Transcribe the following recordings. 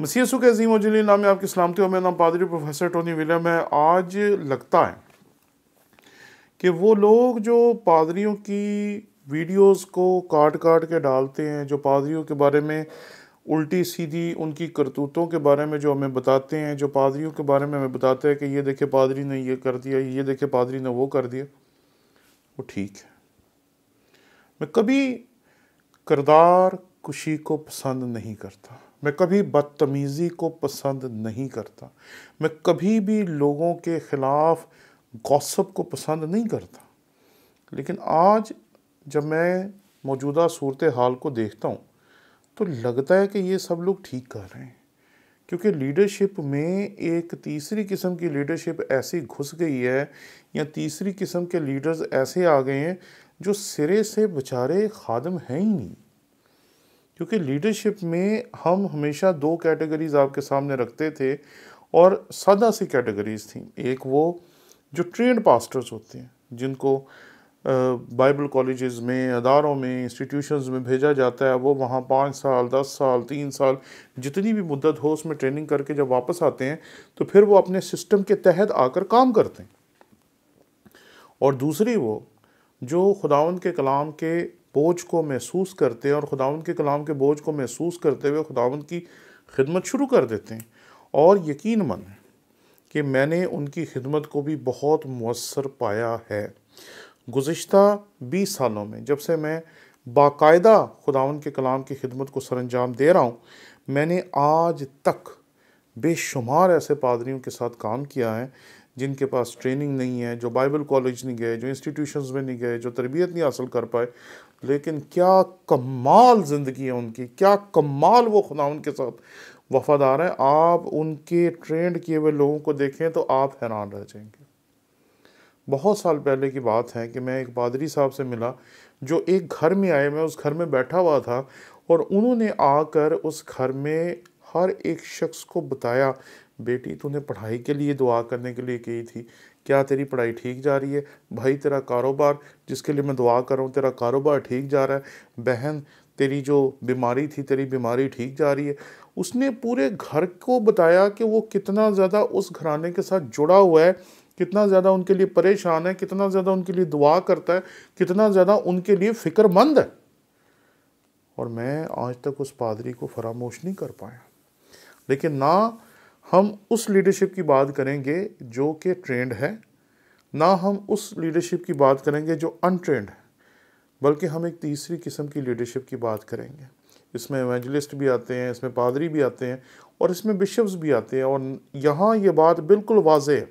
मसीह यीशु के अज़ीम और जलील नाम में आपकी सलामती हो। मेरा नाम पादरी प्रोफेसर टोनी विलियम है। आज लगता है कि वो लोग जो पादरियों की वीडियोस को काट काट के डालते हैं, जो पादरियों के बारे में उल्टी सीधी उनकी करतूतों के बारे में जो हमें बताते हैं, जो पादरियों के बारे में हमें बताते हैं कि ये देखे पादरी ने ये कर दिया, ये देखे पादरी ने वो कर दिया, वो ठीक है। मैं कभी किरदार कुशी को पसंद नहीं करता, मैं कभी बदतमीज़ी को पसंद नहीं करता, मैं कभी भी लोगों के ख़िलाफ़ गॉसिप को पसंद नहीं करता। लेकिन आज जब मैं मौजूदा सूरत हाल को देखता हूँ तो लगता है कि ये सब लोग ठीक कर रहे हैं, क्योंकि लीडरशिप में एक तीसरी किस्म की लीडरशिप ऐसी घुस गई है, या तीसरी किस्म के लीडर्स ऐसे आ गए हैं जो सिरे से बेचारे खादम हैं ही नहीं। क्योंकि लीडरशिप में हम हमेशा दो कैटेगरीज आपके सामने रखते थे, और सादा सी कैटेगरीज थी। एक वो जो ट्रेंड पास्टर्स होते हैं, जिनको बाइबल कॉलेजेस में, अदारों में, इंस्टीट्यूशंस में भेजा जाता है, वो वहाँ 5 साल 10 साल 3 साल जितनी भी मुद्दत हो उसमें ट्रेनिंग करके जब वापस आते हैं तो फिर वो अपने सिस्टम के तहत आकर काम करते हैं। और दूसरी वो जो खुदावंद के कलाम के बोझ को महसूस करते हैं और खुदावंद के कलाम के बोझ को महसूस करते हुए खुदावंद की खिदमत शुरू कर देते हैं। और यकीन मन है कि मैंने उनकी खिदमत को भी बहुत मुअस्सर पाया है। गुज़िश्ता 20 सालों में जब से मैं बाकायदा खुदावंद के कलाम की खिदमत को सरअंजाम दे रहा हूँ, मैंने आज तक बेशुमार ऐसे पादरियों के साथ काम किया है जिनके पास ट्रेनिंग नहीं है, जो बाइबल कॉलेज नहीं गए, जो इंस्टीट्यूशंस में नहीं गए, जो तरबियत नहीं हासिल कर पाए, लेकिन क्या कमाल ज़िंदगी है उनकी, क्या कमाल वो खुदावंद के साथ वफादार है। आप उनके ट्रेंड किए हुए लोगों को देखें तो आप हैरान रह जाएंगे। बहुत साल पहले की बात है कि मैं एक पादरी साहब से मिला जो एक घर में आए, मैं उस घर में बैठा हुआ था और उन्होंने आकर उस घर में हर एक शख्स को बताया, बेटी तूने पढ़ाई के लिए दुआ करने के लिए की थी, क्या तेरी पढ़ाई ठीक जा रही है? भाई तेरा कारोबार जिसके लिए मैं दुआ कर रहा हूँ, तेरा कारोबार ठीक जा रहा है? बहन तेरी जो बीमारी थी, तेरी बीमारी ठीक जा रही है? उसने पूरे घर को बताया कि वो कितना ज़्यादा उस घराने के साथ जुड़ा हुआ है, कितना ज़्यादा उनके लिए परेशान है, कितना ज़्यादा उनके लिए दुआ करता है, कितना ज़्यादा उनके लिए फ़िक्रमंद है। और मैं आज तक उस पादरी को फरामोश नहीं कर पाया। लेकिन ना हम उस लीडरशिप की बात करेंगे जो कि ट्रेंड है, ना हम उस लीडरशिप की बात करेंगे जो अनट्रेंड है, बल्कि हम एक तीसरी किस्म की लीडरशिप की बात करेंगे। इसमें एवेंजलिस्ट भी आते हैं, इसमें पादरी भी आते हैं और इसमें बिशप्स भी आते हैं। और यहाँ ये बात बिल्कुल वाज़ेह है।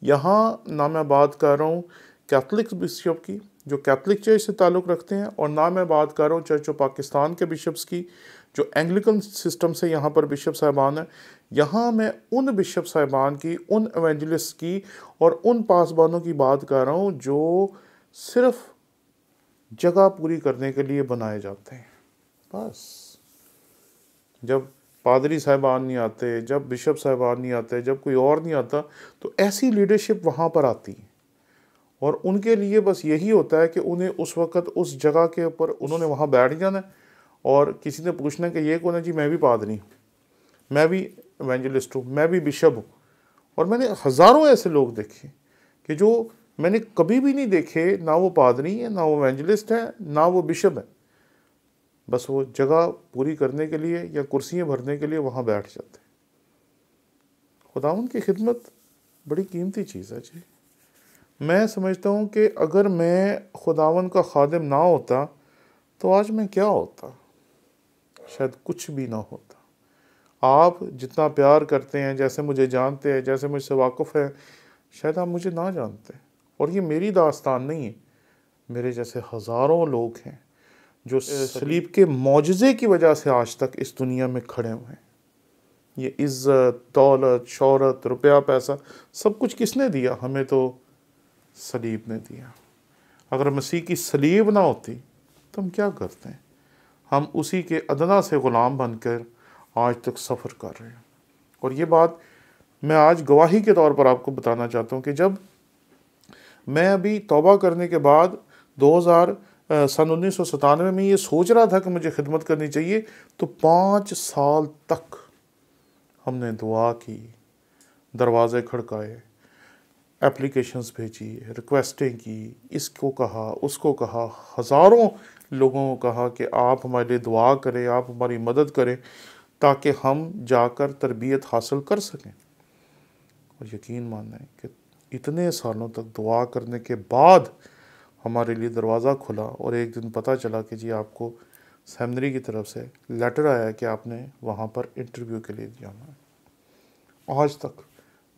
यहाँ ना मैं बात कर रहा हूँ कैथलिक बिशप की जो कैथलिक चर्च से ताल्लुक़ रखते हैं, और ना मैं बात कर रहा हूँ चर्च ऑफ पाकिस्तान के बिशप्स की जो एंग्लिकन सिस्टम से यहाँ पर बिशप साहिबान हैं। यहाँ मैं उन बिशप साहिबान की, उन एवेंजलिस्ट की और उन पासबानों की बात कर रहा हूँ जो सिर्फ जगह पूरी करने के लिए बनाए जाते हैं। बस जब पादरी साहिबान नहीं आते, जब बिशप साहिबान नहीं आते, जब कोई और नहीं आता, तो ऐसी लीडरशिप वहाँ पर आती है और उनके लिए बस यही होता है कि उन्हें उस वक़्त उस जगह के ऊपर उन्होंने वहाँ बैठ जाना है और किसी ने पूछना कि ये कौन है? जी मैं भी पादरी हूँ, मैं भी एवेंजलिस्ट हूँ, मैं भी बिशप हूँ। और मैंने हज़ारों ऐसे लोग देखे कि जो मैंने कभी भी नहीं देखे, ना वो पादरी है, ना वो एवेंजलिस्ट है, ना वो बिशप है, बस वो जगह पूरी करने के लिए या कुर्सियाँ भरने के लिए वहाँ बैठ जाते हैं। खुदावंद की खिदमत बड़ी कीमती चीज़ है जी। मैं समझता हूँ कि अगर मैं खुदावंद का खादिम ना होता तो आज मैं क्या होता? शायद कुछ भी ना होता। आप जितना प्यार करते हैं, जैसे मुझे जानते हैं, जैसे मुझसे वाकिफ़ है, शायद आप मुझे ना जानते। और ये मेरी दास्तान नहीं है, मेरे जैसे हज़ारों लोग हैं जो सलीब के मौजज़े की वजह से आज तक इस दुनिया में खड़े हुए हैं। ये इज़्ज़त, दौलत, शोहरत, रुपया, पैसा सब कुछ किसने दिया? हमें तो सलीब ने दिया। अगर मसीह की सलीब ना होती तो हम क्या करते हैं? हम उसी के अदना से ग़ुलाम बनकर आज तक सफ़र कर रहे हैं। और ये बात मैं आज गवाही के तौर पर आपको बताना चाहता हूँ कि जब मैं अभी तौबा करने के बाद सन 1997 में ये सोच रहा था कि मुझे खिदमत करनी चाहिए, तो 5 साल तक हमने दुआ की, दरवाज़े खड़काए, एप्लीकेशंस भेजी, रिक्वेस्टें की, इसको कहा, उसको कहा, हज़ारों लोगों को कहा कि आप हमारे लिए दुआ करें, आप हमारी मदद करें ताकि हम जाकर तरबियत हासिल कर सकें। और यकीन मानना है कि इतने सालों तक दुआ करने के बाद हमारे लिए दरवाज़ा खुला और एक दिन पता चला कि जी आपको सेमिनरी की तरफ से लेटर आया कि आपने वहाँ पर इंटरव्यू के लिए जाना है। आज तक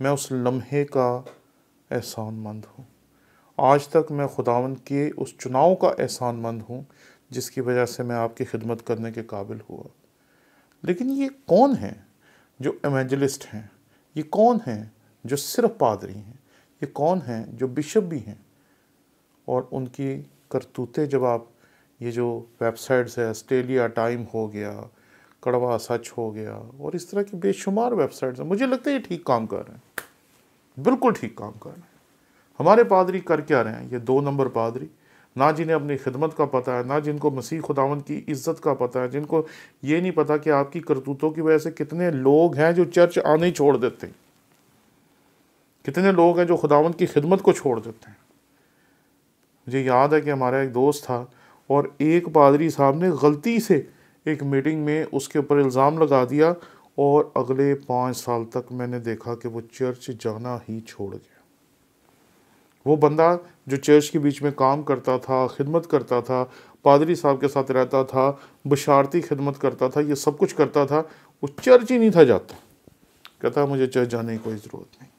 मैं उस लम्हे का एहसानमंद हूँ। आज तक मैं खुदावंद के उस चुनाव का एहसानमंद हूँ जिसकी वजह से मैं आपकी खिदमत करने के काबिल हुआ। लेकिन ये कौन हैं जो एवेंजलिस्ट हैं? ये कौन हैं जो सिर्फ पादरी हैं? ये कौन हैं जो बिशप भी हैं? और उनकी करतूतें जब आप ये जो वेबसाइट्स है, ऑस्ट्रेलिया टाइम हो गया, कड़वा सच हो गया और इस तरह की बेशुमार वेबसाइट्स हैं, मुझे लगता है ये ठीक काम कर रहे हैं, बिल्कुल ठीक काम कर रहे हैं। हमारे पादरी कर क्या रहे हैं? ये 2 नंबर पादरी, ना जिन्हें अपनी खिदमत का पता है, ना जिनको मसीह खुदावंद की इज़्ज़त का पता है, जिनको ये नहीं पता कि आपकी करतूतों की वजह से कितने लोग हैं जो चर्च आने ही छोड़ देते हैं, कितने लोग हैं जो खुदावंद की खिदमत को छोड़ देते हैं। मुझे याद है कि हमारा एक दोस्त था और एक पादरी साहब ने गलती से एक मीटिंग में उसके ऊपर इल्ज़ाम लगा दिया और अगले 5 साल तक मैंने देखा कि वो चर्च जाना ही छोड़ गया। वो बंदा जो चर्च के बीच में काम करता था, खिदमत करता था, पादरी साहब के साथ रहता था, बशारती खिदमत करता था, ये सब कुछ करता था, वो चर्च ही नहीं था जाता। कहता मुझे चर्च जाने की कोई ज़रूरत नहीं।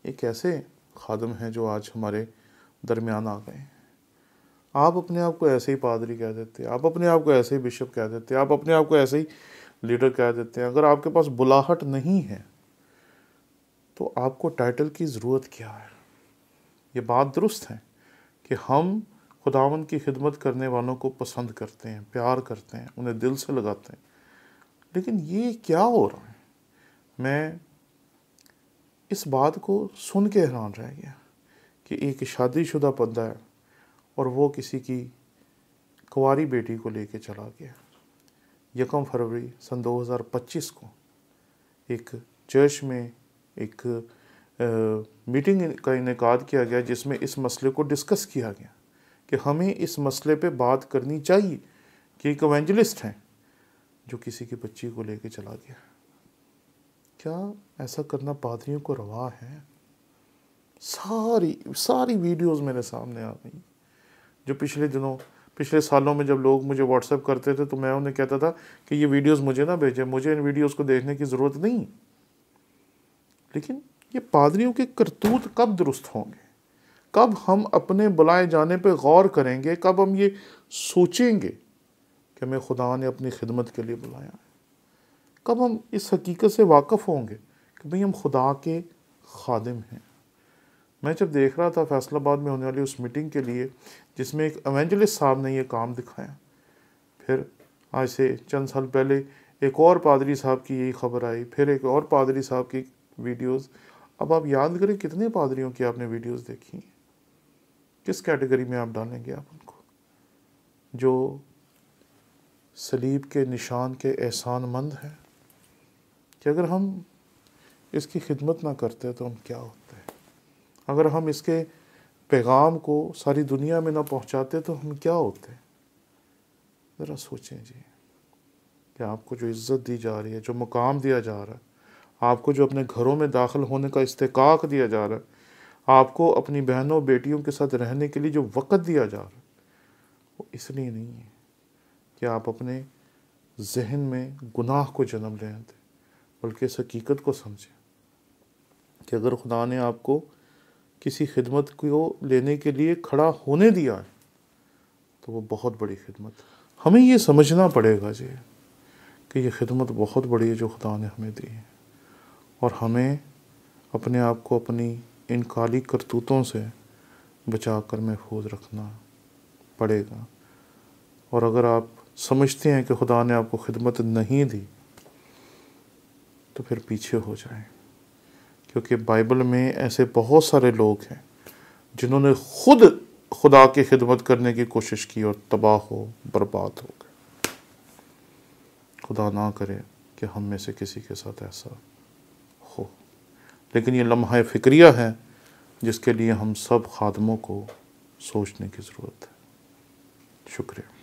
एक ऐसे खादम हैं जो आज हमारे दरमियान आ गए। आप अपने आप को ऐसे ही पादरी कह देते हैं, आप अपने आप को ऐसे ही बिशप कह देते हैं, आप अपने आप को ऐसे ही लीडर कह देते हैं। अगर आपके पास बुलाहट नहीं है तो आपको टाइटल की ज़रूरत क्या है? ये बात दुरुस्त है कि हम खुदावंद की खिदमत करने वालों को पसंद करते हैं, प्यार करते हैं, उन्हें दिल से लगाते हैं, लेकिन ये क्या हो रहा है? मैं इस बात को सुन के हैरान रह गया कि एक शादीशुदा बंदा है और वो किसी की कुंवारी बेटी को लेके चला गया। 1 फरवरी सन 2025 को एक चर्च में एक मीटिंग का इनेकाद किया गया जिसमें इस मसले को डिस्कस किया गया कि हमें इस मसले पे बात करनी चाहिए कि एक एवेंजलिस्ट हैं जो किसी की बच्ची को लेके चला गया। क्या ऐसा करना पादरियों को रवा है? सारी वीडियोस मेरे सामने आ गई जो पिछले सालों में जब लोग मुझे व्हाट्सएप करते थे तो मैं उन्हें कहता था कि ये वीडियोस मुझे ना भेजें, मुझे इन वीडियोस को देखने की ज़रूरत नहीं। लेकिन ये पादरियों के करतूत कब दुरुस्त होंगे? कब हम अपने बुलाए जाने पे गौर करेंगे? कब हम ये सोचेंगे कि हमें खुदा ने अपनी खिदमत के लिए बुलाया है? कब हम इस हकीकत से वाक़फ़ होंगे कि भाई हम खुदा के खादिम हैं? मैं जब देख रहा था फैसलाबाद में होने वाली उस मीटिंग के लिए जिसमें एक एवेंजलिस्ट साहब ने ये काम दिखाया, फिर आज से चंद साल पहले एक और पादरी साहब की यही खबर आई, फिर एक और पादरी साहब की वीडियोस। अब आप याद करें कितने पादरियों की आपने वीडियोस देखी? किस कैटेगरी में आप डालेंगे आप उनको? जो सलीब के निशान के एहसानमंद हैं कि अगर हम इसकी खिदमत ना करते तो हम क्या होते हैं? अगर हम इसके पैगाम को सारी दुनिया में ना पहुंचाते तो हम क्या होते? ज़रा सोचें जी कि आपको जो इज़्ज़त दी जा रही है, जो मुकाम दिया जा रहा है, आपको जो अपने घरों में दाखिल होने का इस्तेकाक दिया जा रहा है, आपको अपनी बहनों बेटियों के साथ रहने के लिए जो वक़्त दिया जा रहा है, वो इसलिए नहीं है कि आप अपने जहन में गुनाह को जन्म लें दें, बल्कि इस हकीकत को समझें कि अगर खुदा ने आपको किसी खिदमत को लेने के लिए खड़ा होने दिया है तो वो बहुत बड़ी खिदमत है। हमें ये समझना पड़ेगा जी कि ये खिदमत बहुत बड़ी है जो खुदा ने हमें दी है, और हमें अपने आप को अपनी इन काली करतूतों से बचा कर महफूज रखना पड़ेगा। और अगर आप समझते हैं कि खुदा ने आपको खिदमत नहीं दी तो फिर पीछे हो जाएं, क्योंकि बाइबल में ऐसे बहुत सारे लोग हैं जिन्होंने खुद खुदा की खिदमत करने की कोशिश की और तबाह हो, बर्बाद हो गए। खुदा ना करे कि हम में से किसी के साथ ऐसा हो, लेकिन ये लम्हा फ़िक्रिया है जिसके लिए हम सब खादमों को सोचने की ज़रूरत है। शुक्रिया।